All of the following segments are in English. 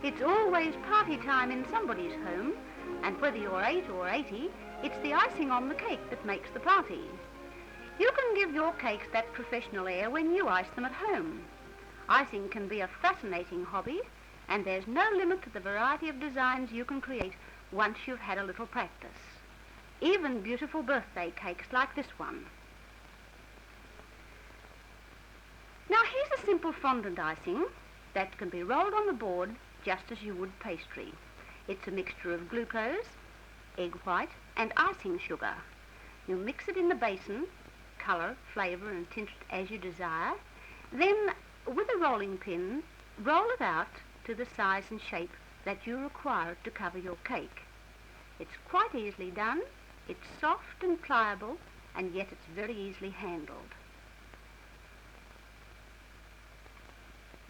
It's always party time in somebody's home, and whether you're 8 or 80, it's the icing on the cake that makes the party. You can give your cakes that professional air when you ice them at home. Icing can be a fascinating hobby, and there's no limit to the variety of designs you can create once you've had a little practice. Even beautiful birthday cakes like this one. Now here's a simple fondant icing that can be rolled on the board just as you would pastry. It's a mixture of glucose, egg white and icing sugar. You mix it in the basin, colour, flavour and tint it as you desire. Then with a rolling pin, roll it out to the size and shape that you require to cover your cake. It's quite easily done, it's soft and pliable, and yet it's very easily handled.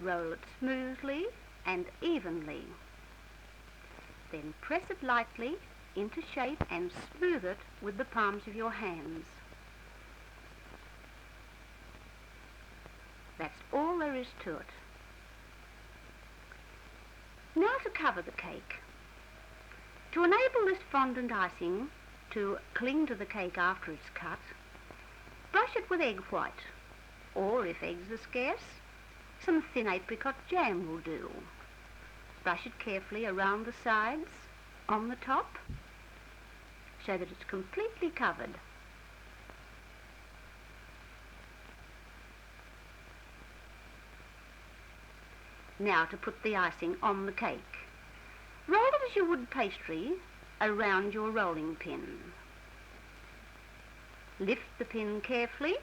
Roll it smoothly and evenly. Then press it lightly into shape and smooth it with the palms of your hands. That's all there is to it. Now to cover the cake. To enable this fondant icing to cling to the cake after it's cut, brush it with egg white, or if eggs are scarce, some thin apricot jam will do. Brush it carefully around the sides, on the top, so that it's completely covered. Now to put the icing on the cake. Roll it as you would pastry around your rolling pin. Lift the pin carefully,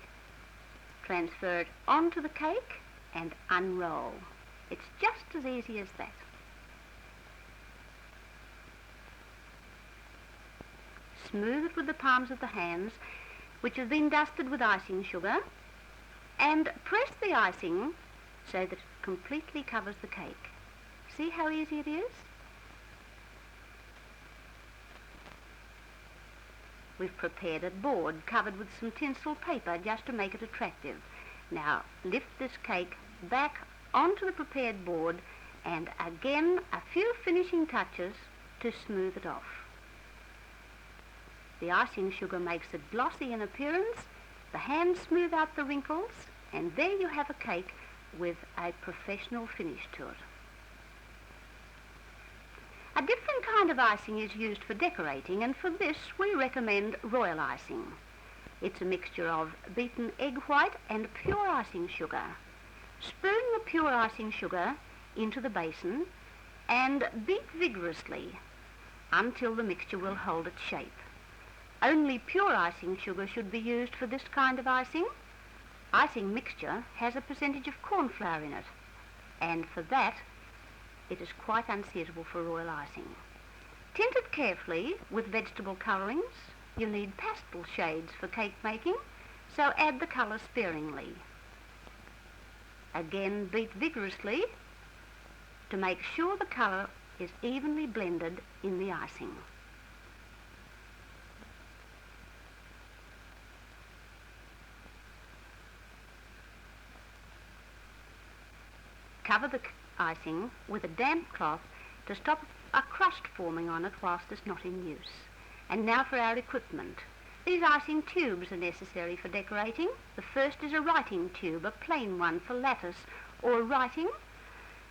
transfer it onto the cake and unroll. It's just as easy as that. Smooth it with the palms of the hands, which have been dusted with icing sugar, and press the icing so that it completely covers the cake. See how easy it is? We've prepared a board covered with some tinsel paper just to make it attractive. Now lift this cake back onto the prepared board and again a few finishing touches to smooth it off. The icing sugar makes it glossy in appearance, the hands smooth out the wrinkles, and there you have a cake with a professional finish to it. A different kind of icing is used for decorating, and for this we recommend royal icing. It's a mixture of beaten egg white and pure icing sugar. Spoon the pure icing sugar into the basin and beat vigorously until the mixture will hold its shape. Only pure icing sugar should be used for this kind of icing. Icing mixture has a percentage of corn flour in it, and for that it is quite unsuitable for royal icing. Tint it carefully with vegetable colourings. You need pastel shades for cake making, so add the colour sparingly. Again beat vigorously to make sure the colour is evenly blended in the icing. Cover the icing with a damp cloth to stop a crust forming on it whilst it's not in use. And now for our equipment. These icing tubes are necessary for decorating. The first is a writing tube, a plain one for lattice or writing.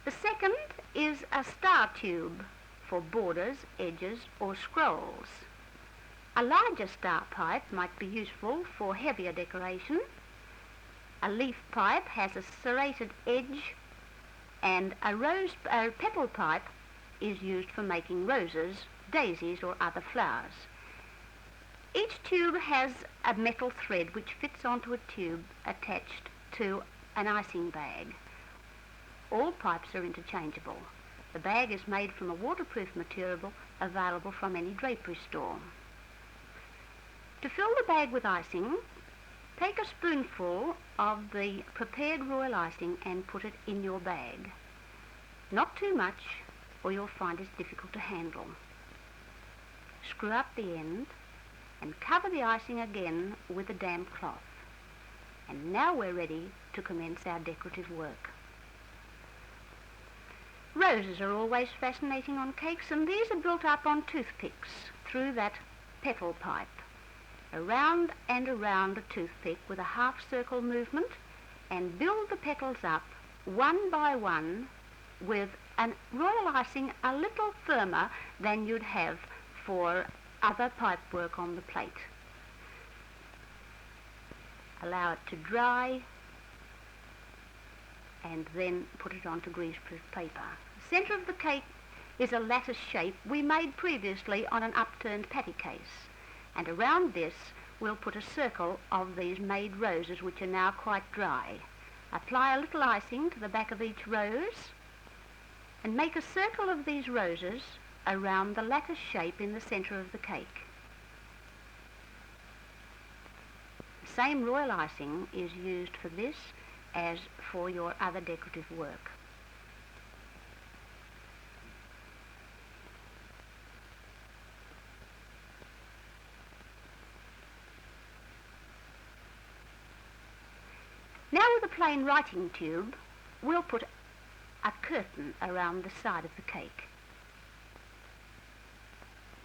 The second is a star tube for borders, edges or scrolls. A larger star pipe might be useful for heavier decoration. A leaf pipe has a serrated edge, and a petal pipe is used for making roses, daisies or other flowers. Each tube has a metal thread which fits onto a tube attached to an icing bag. All pipes are interchangeable. The bag is made from a waterproof material available from any drapery store. To fill the bag with icing, take a spoonful of the prepared royal icing and put it in your bag. Not too much, or you'll find it's difficult to handle. Screw up the end and cover the icing again with a damp cloth. And now we're ready to commence our decorative work. Roses are always fascinating on cakes, and these are built up on toothpicks through that petal pipe. Around and around a toothpick with a half-circle movement, and build the petals up one by one with a royal icing a little firmer than you'd have for other pipe work on the plate. Allow it to dry and then put it onto greaseproof paper. The centre of the cake is a lattice shape we made previously on an upturned patty case, and around this we'll put a circle of these made roses which are now quite dry. Apply a little icing to the back of each rose and make a circle of these roses around the lattice shape in the centre of the cake. The same royal icing is used for this as for your other decorative work. Now with a plain writing tube, we'll put a curtain around the side of the cake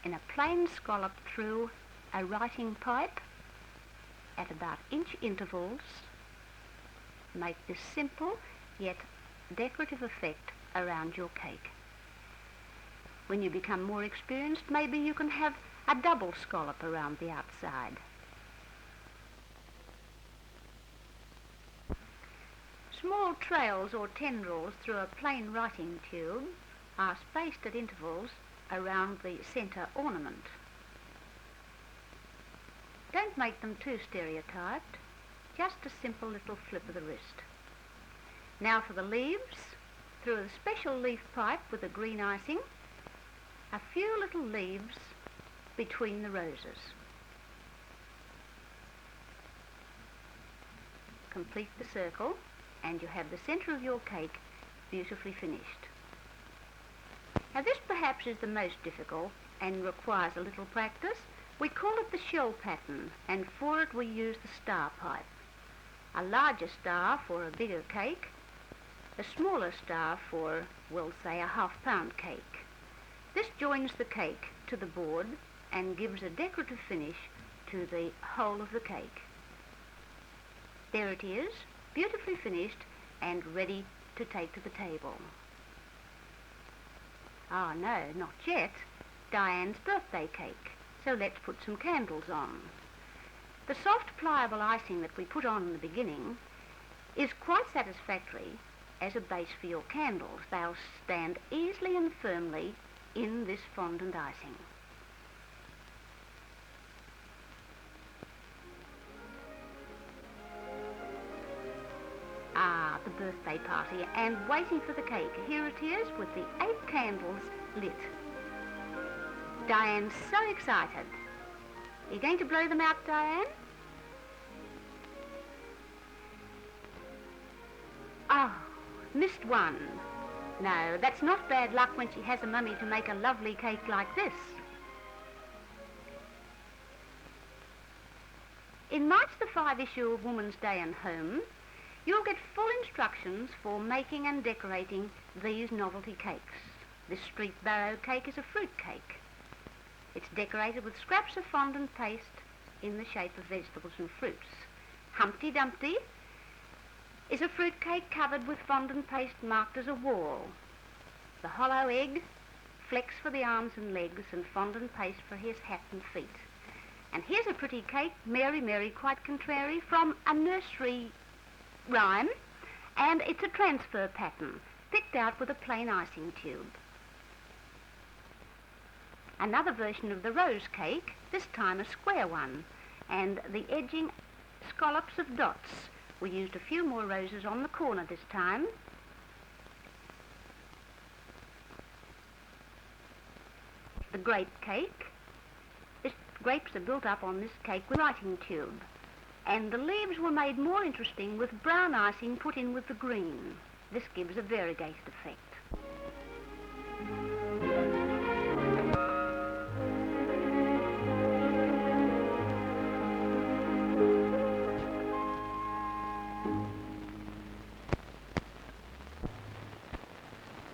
in a plain scallop through a writing pipe at about inch intervals. Make this simple yet decorative effect around your cake. When you become more experienced, maybe you can have a double scallop around the outside. Small trails or tendrils through a plain writing tube are spaced at intervals around the centre ornament. Don't make them too stereotyped, just a simple little flip of the wrist. Now for the leaves, through a special leaf pipe with a green icing, a few little leaves between the roses. Complete the circle and you have the centre of your cake beautifully finished. Now this perhaps is the most difficult and requires a little practice. We call it the shell pattern, and for it we use the star pipe. A larger star for a bigger cake, a smaller star for, we'll say, a half-pound cake. This joins the cake to the board and gives a decorative finish to the whole of the cake. There it is, beautifully finished and ready to take to the table. Ah, no, not yet. Diane's birthday cake. So let's put some candles on. The soft, pliable icing that we put on in the beginning is quite satisfactory as a base for your candles. They'll stand easily and firmly in this fondant icing. Ah, the birthday party, and waiting for the cake. Here it is with the 8 candles lit. Diane's so excited. Are you going to blow them out, Diane? Oh, missed one. No, that's not bad luck when she has a mummy to make a lovely cake like this. In March the 5 issue of Woman's Day and Home, you'll get full instructions for making and decorating these novelty cakes. This street barrow cake is a fruit cake. It's decorated with scraps of fondant paste in the shape of vegetables and fruits. Humpty Dumpty is a fruit cake covered with fondant paste marked as a wall. The hollow egg, flecks for the arms and legs, and fondant paste for his hat and feet. And here's a pretty cake, Mary, Mary, quite contrary, from a nursery rhyme, and it's a transfer pattern, picked out with a plain icing tube. Another version of the rose cake, this time a square one, and the edging scallops of dots. We used a few more roses on the corner this time. The grape cake. Grapes are built up on this cake with a writing tube, and the leaves were made more interesting with brown icing put in with the green. This gives a variegated effect.